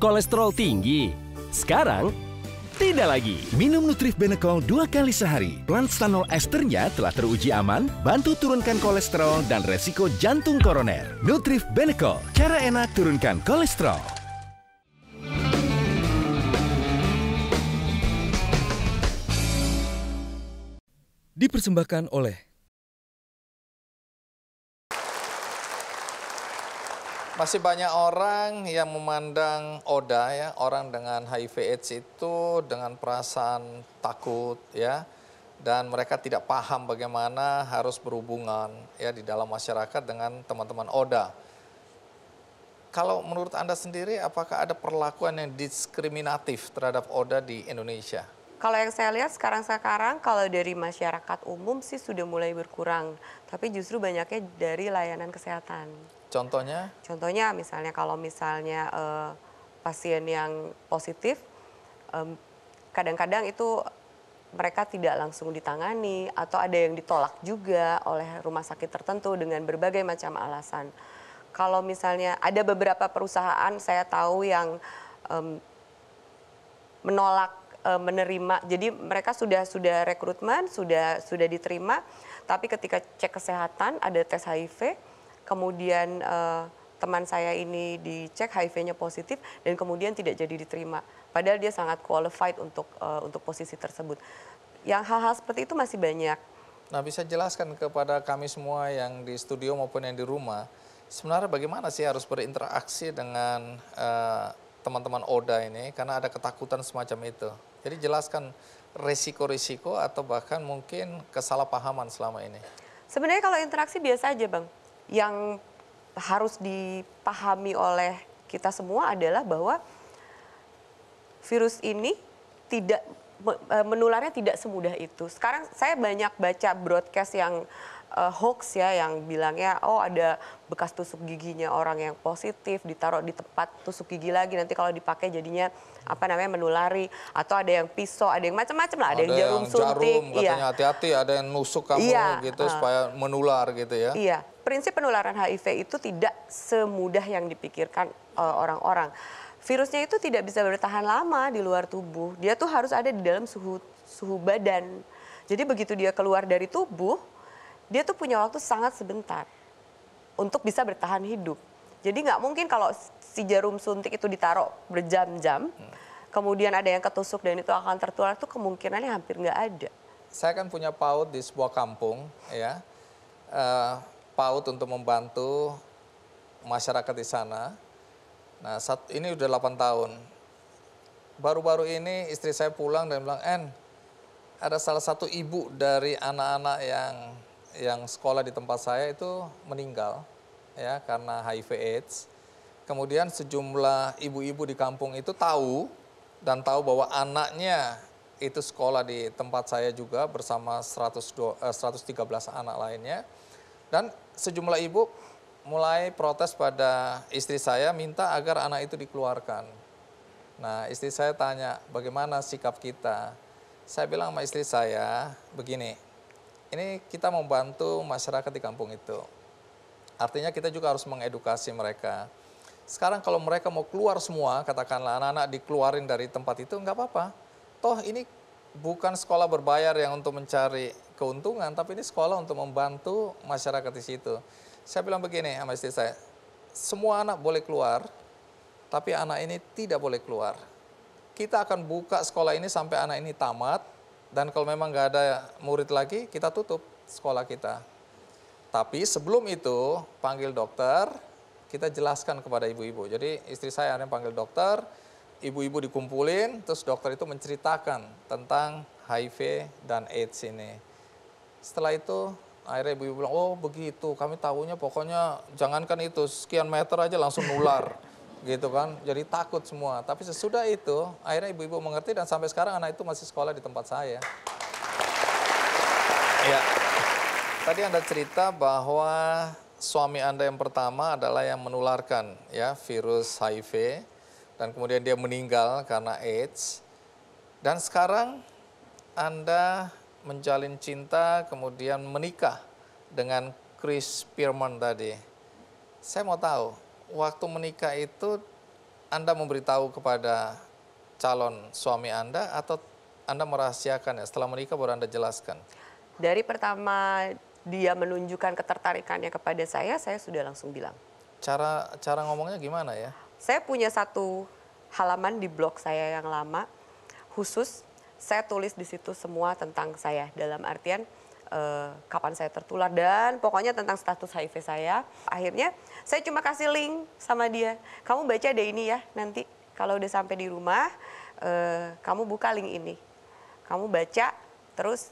kolesterol tinggi? Sekarang, tidak lagi. Minum Nutrif Benecol 2 kali sehari. Planstanol esternya telah teruji aman, bantu turunkan kolesterol dan resiko jantung koroner. Nutrif Benecol, cara enak turunkan kolesterol. Dipersembahkan oleh masih banyak orang yang memandang Oda ya, orang dengan HIV/AIDS itu dengan perasaan takut ya, dan mereka tidak paham bagaimana harus berhubungan ya di dalam masyarakat dengan teman-teman Oda. Kalau menurut Anda sendiri, apakah ada perlakuan yang diskriminatif terhadap Oda di Indonesia? Kalau yang saya lihat sekarang kalau dari masyarakat umum sih sudah mulai berkurang, tapi justru banyaknya dari layanan kesehatan. Contohnya? Contohnya misalnya kalau misalnya pasien yang positif, kadang-kadang itu mereka tidak langsung ditangani atau ada yang ditolak juga oleh rumah sakit tertentu dengan berbagai macam alasan. Kalau misalnya ada beberapa perusahaan saya tahu yang menolak menerima, jadi mereka sudah rekrutmen, sudah diterima, tapi ketika cek kesehatan ada tes HIV, kemudian teman saya ini dicek HIV-nya positif dan kemudian tidak jadi diterima, padahal dia sangat qualified untuk posisi tersebut. Yang hal-hal seperti itu masih banyak. Nah, bisa jelaskan kepada kami semua yang di studio maupun yang di rumah, sebenarnya bagaimana sih harus berinteraksi dengan teman-teman Oda ini, karena ada ketakutan semacam itu. Jadi jelaskan risiko-risiko atau bahkan mungkin kesalahpahaman selama ini. Sebenarnya kalau interaksi biasa aja, Bang. Yang harus dipahami oleh kita semua adalah bahwa virus ini tidak menularnya tidak semudah itu. Sekarang saya banyak baca broadcast yang hoax ya, yang bilangnya oh ada bekas tusuk giginya orang yang positif ditaruh di tempat tusuk gigi lagi, nanti kalau dipakai jadinya menulari, atau ada yang pisau, ada yang macam-macam lah, ada yang jarum suntik, katanya hati-hati, ada yang nusuk kamu gitu supaya menular gitu ya. Iya, prinsip penularan HIV itu tidak semudah yang dipikirkan orang-orang. Virusnya itu tidak bisa bertahan lama di luar tubuh, dia tuh harus ada di dalam suhu badan. Jadi begitu dia keluar dari tubuh, dia tuh punya waktu sangat sebentar untuk bisa bertahan hidup. Jadi nggak mungkin kalau si jarum suntik itu ditaruh berjam-jam, kemudian ada yang ketusuk dan itu akan tertular, itu kemungkinannya hampir nggak ada. Saya kan punya PAUD di sebuah kampung, ya, PAUD untuk membantu masyarakat di sana. Nah, ini udah 8 tahun. Baru-baru ini istri saya pulang dan bilang, ada salah satu ibu dari anak-anak yang sekolah di tempat saya itu meninggal ya karena HIV/AIDS. Kemudian sejumlah ibu-ibu di kampung itu tahu bahwa anaknya itu sekolah di tempat saya juga bersama 113 anak lainnya. Dan sejumlah ibu mulai protes pada istri saya minta agar anak itu dikeluarkan. Nah, istri saya tanya, bagaimana sikap kita? Saya bilang sama istri saya, begini, ini kita membantu masyarakat di kampung itu. Artinya kita juga harus mengedukasi mereka. Sekarang kalau mereka mau keluar semua, katakanlah anak-anak dikeluarin dari tempat itu, nggak apa-apa. Toh ini bukan sekolah berbayar yang untuk mencari keuntungan, tapi ini sekolah untuk membantu masyarakat di situ. Saya bilang begini sama istri saya, semua anak boleh keluar, tapi anak ini tidak boleh keluar. Kita akan buka sekolah ini sampai anak ini tamat, dan kalau memang nggak ada murid lagi, kita tutup sekolah kita. Tapi sebelum itu, panggil dokter, kita jelaskan kepada ibu-ibu. Jadi istri saya yang panggil dokter, ibu-ibu dikumpulin, terus dokter itu menceritakan tentang HIV dan AIDS ini. Setelah itu, akhirnya ibu-ibu bilang, oh begitu, kami tahunya pokoknya jangankan itu, sekian meter aja langsung nular. Gitu kan, jadi takut semua. Tapi sesudah itu, akhirnya ibu-ibu mengerti dan sampai sekarang anak itu masih sekolah di tempat saya. Ya, tadi Anda cerita bahwa suami Anda yang pertama adalah yang menularkan ya virus HIV dan kemudian dia meninggal karena AIDS. Dan sekarang Anda menjalin cinta kemudian menikah dengan Chris Pierman tadi. Saya mau tahu, waktu menikah itu Anda memberitahu kepada calon suami Anda atau Anda merahasiakan ya? Setelah menikah baru Anda jelaskan? Dari pertama dia menunjukkan ketertarikannya kepada saya sudah langsung bilang. Cara ngomongnya gimana ya? Saya punya satu halaman di blog saya yang lama, khusus saya tulis di situ semua tentang saya. Dalam artian kapan saya tertular dan pokoknya tentang status HIV saya. Akhirnya saya cuma kasih link sama dia. Kamu baca deh ini ya, nanti kalau udah sampai di rumah, kamu buka link ini. Kamu baca, terus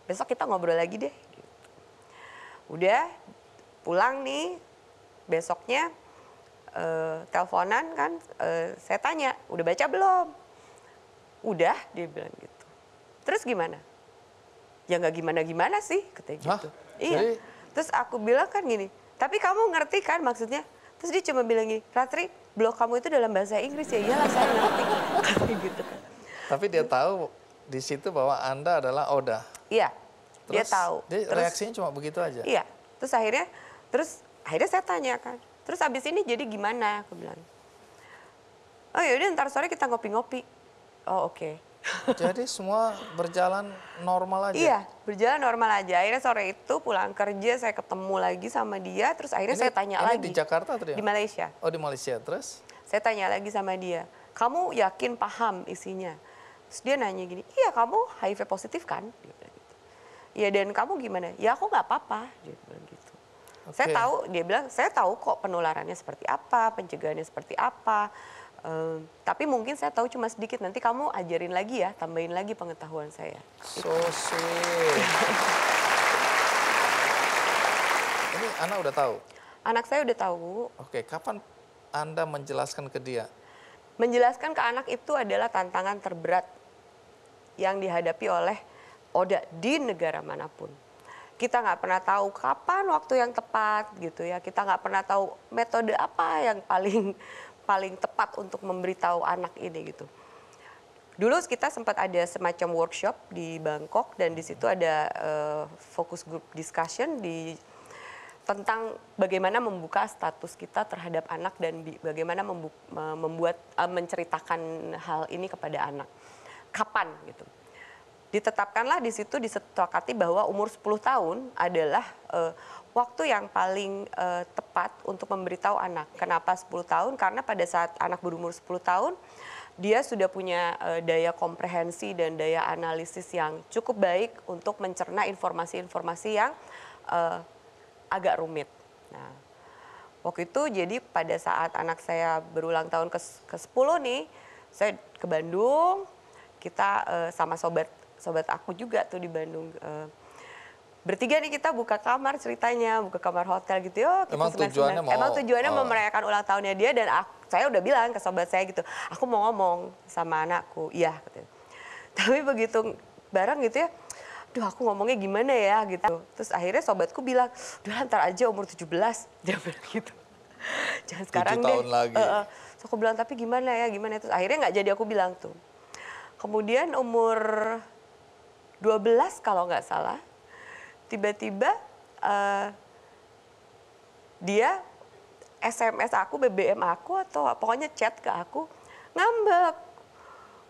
besok kita ngobrol lagi deh. Udah, pulang nih, besoknya teleponan kan, saya tanya, udah baca belum? Udah, dia bilang gitu. Terus gimana? Ya nggak gimana-gimana sih, katanya gitu. Iya. Jadi... Terus aku bilang kan gini, tapi kamu ngerti kan maksudnya? Terus dia cuma bilang gini, Ratri, blog kamu itu dalam bahasa Inggris ya? Iyalah saya ngerti. gitu kan. Tapi dia tahu di situ bahwa Anda adalah Oda. Iya, dia tahu. Dia reaksinya cuma begitu aja? Iya, terus akhirnya saya tanya kan, terus abis ini jadi gimana? Aku bilang, oh yaudah ntar sore kita ngopi-ngopi. Oh oke. Jadi semua berjalan normal aja? Iya, berjalan normal aja. Akhirnya sore itu pulang kerja, saya ketemu lagi sama dia, terus akhirnya saya tanya lagi. Ini di Jakarta atau di Malaysia? Oh di Malaysia, terus? Saya tanya lagi sama dia, kamu yakin paham isinya? Terus dia nanya gini, iya kamu HIV positif kan? Dia bilang gitu. Iya dan kamu gimana? Ya aku nggak apa-apa. Dia bilang gitu. Okay. Saya tahu, dia bilang saya tahu kok penularannya seperti apa, pencegahannya seperti apa. Tapi mungkin saya tahu cuma sedikit, nanti kamu ajarin lagi ya, tambahin lagi pengetahuan saya. So sweet. Ini anak udah tahu? Anak saya udah tahu. Oke, kapan Anda menjelaskan ke dia? Menjelaskan ke anak itu adalah tantangan terberat yang dihadapi oleh Oda di negara manapun. Kita nggak pernah tahu kapan waktu yang tepat gitu ya. Kita nggak pernah tahu metode apa yang paling tepat untuk memberitahu anak ini gitu. Dulu kita sempat ada semacam workshop di Bangkok dan di situ ada focus group discussion tentang bagaimana membuka status kita terhadap anak dan bagaimana menceritakan hal ini kepada anak. Kapan gitu. Ditetapkanlah di situ disepakati bahwa umur 10 tahun adalah waktu yang paling tepat untuk memberitahu anak. Kenapa 10 tahun? Karena pada saat anak berumur 10 tahun, dia sudah punya daya komprehensi dan daya analisis yang cukup baik untuk mencerna informasi-informasi yang agak rumit. Nah, waktu itu jadi pada saat anak saya berulang tahun ke-10 nih, saya ke Bandung, kita sama sobat aku juga tuh di Bandung. Bertiga nih kita buka kamar ceritanya, buka kamar hotel gitu. Emang tujuannya mau merayakan ulang tahunnya dia dan saya udah bilang ke sobat saya gitu, aku mau ngomong sama anakku, iya. Gitu. Tapi begitu bareng gitu ya, duh aku ngomongnya gimana ya gitu. Terus akhirnya sobatku bilang, udah ntar aja umur 17, dia bilang gitu. Jangan sekarang 7 tahun deh. lagi. So aku bilang tapi gimana ya, terus akhirnya nggak jadi aku bilang tuh. Kemudian umur 12 kalau nggak salah, tiba-tiba dia SMS aku, BBM aku atau pokoknya chat ke aku, ngambek.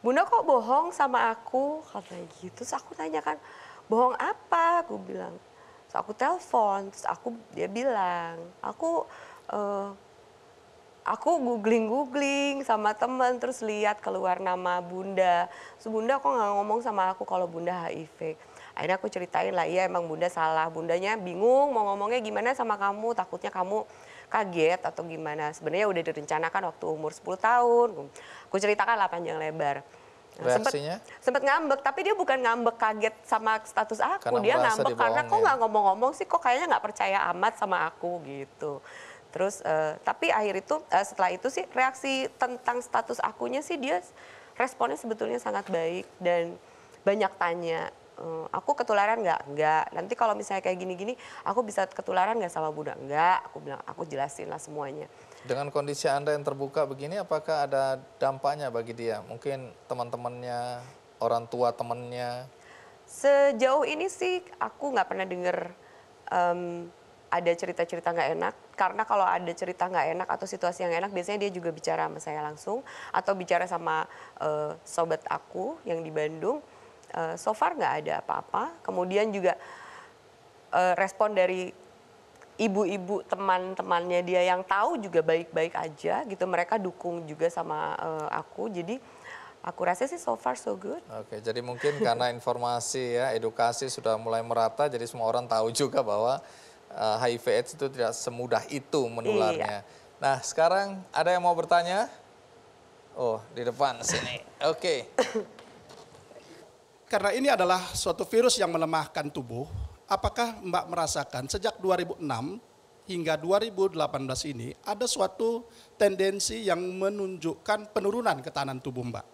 Bunda kok bohong sama aku, katanya gitu. Terus aku tanya kan, bohong apa? Aku bilang. Terus aku telepon, terus dia bilang, aku googling sama teman, terus lihat keluar nama Bunda. Terus Bunda kok nggak ngomong sama aku kalau Bunda HIV. Akhirnya aku ceritain lah, iya emang Bunda salah. Bundanya bingung mau ngomongnya gimana sama kamu, takutnya kamu kaget atau gimana. Sebenarnya udah direncanakan waktu umur 10 tahun. Aku ceritakan lah panjang lebar. Reaksinya? Sempet ngambek, tapi dia bukan ngambek kaget sama status aku. Karena dia ngambek karena kok nggak ngomong-ngomong sih, kok kayaknya nggak percaya amat sama aku gitu. Terus tapi setelah itu sih reaksi tentang status akunya sih dia responnya sebetulnya sangat baik dan banyak tanya. Aku ketularan nggak? Nggak. Nanti kalau misalnya kayak gini-gini, aku bisa ketularan nggak sama Bunda? Nggak. Aku bilang, aku jelasin lah semuanya. Dengan kondisi Anda yang terbuka begini, apakah ada dampaknya bagi dia? Mungkin teman-temannya, orang tua temannya? Sejauh ini sih aku nggak pernah dengar ada cerita-cerita nggak enak, karena kalau ada cerita nggak enak atau situasi yang enak biasanya dia juga bicara sama saya langsung atau bicara sama sobat aku yang di Bandung. So far nggak ada apa-apa. Kemudian juga respon dari ibu-ibu teman-temannya dia yang tahu juga baik-baik aja gitu, mereka dukung juga sama aku, jadi aku rasa sih so far so good. Oke, jadi mungkin karena informasi ya, edukasi sudah mulai merata, jadi semua orang tahu juga bahwa HIV/AIDS itu tidak semudah itu menularnya. Iya. Nah, sekarang ada yang mau bertanya? Oh, di depan sini. Oke. Karena ini adalah suatu virus yang melemahkan tubuh, apakah Mbak merasakan sejak 2006 hingga 2018 ini ada suatu tendensi yang menunjukkan penurunan ketahanan tubuh Mbak?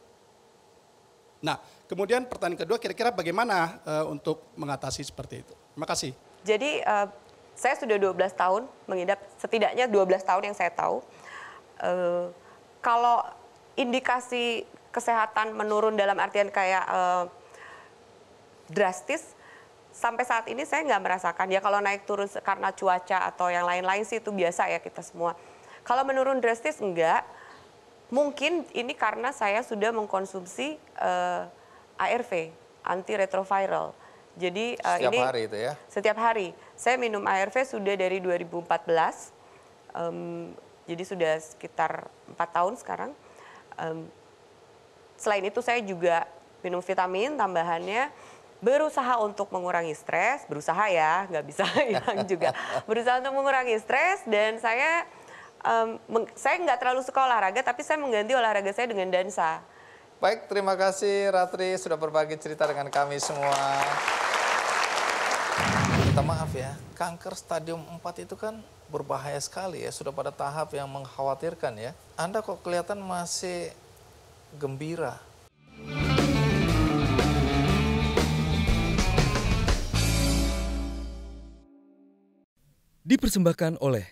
Nah, kemudian pertanyaan kedua, kira-kira bagaimana untuk mengatasi seperti itu? Terima kasih. Jadi saya sudah 12 tahun mengidap, setidaknya 12 tahun yang saya tahu. Kalau indikasi kesehatan menurun dalam artian kayak drastis, sampai saat ini saya nggak merasakan. Ya kalau naik turun karena cuaca atau yang lain-lain sih itu biasa ya kita semua. Kalau menurun drastis enggak, mungkin ini karena saya sudah mengkonsumsi ARV, antiretroviral. Jadi Setiap ini hari itu ya? Setiap hari. Saya minum ARV sudah dari 2014, jadi sudah sekitar 4 tahun sekarang. Selain itu saya juga minum vitamin tambahannya, berusaha untuk mengurangi stres, berusaha ya, nggak bisa hilang juga. Berusaha untuk mengurangi stres dan saya nggak terlalu suka olahraga, tapi saya mengganti olahraga saya dengan dansa. Baik, terima kasih Ratri sudah berbagi cerita dengan kami semua. Minta maaf ya, kanker stadium 4 itu kan berbahaya sekali ya, sudah pada tahap yang mengkhawatirkan ya. Anda kok kelihatan masih gembira. Dipersembahkan oleh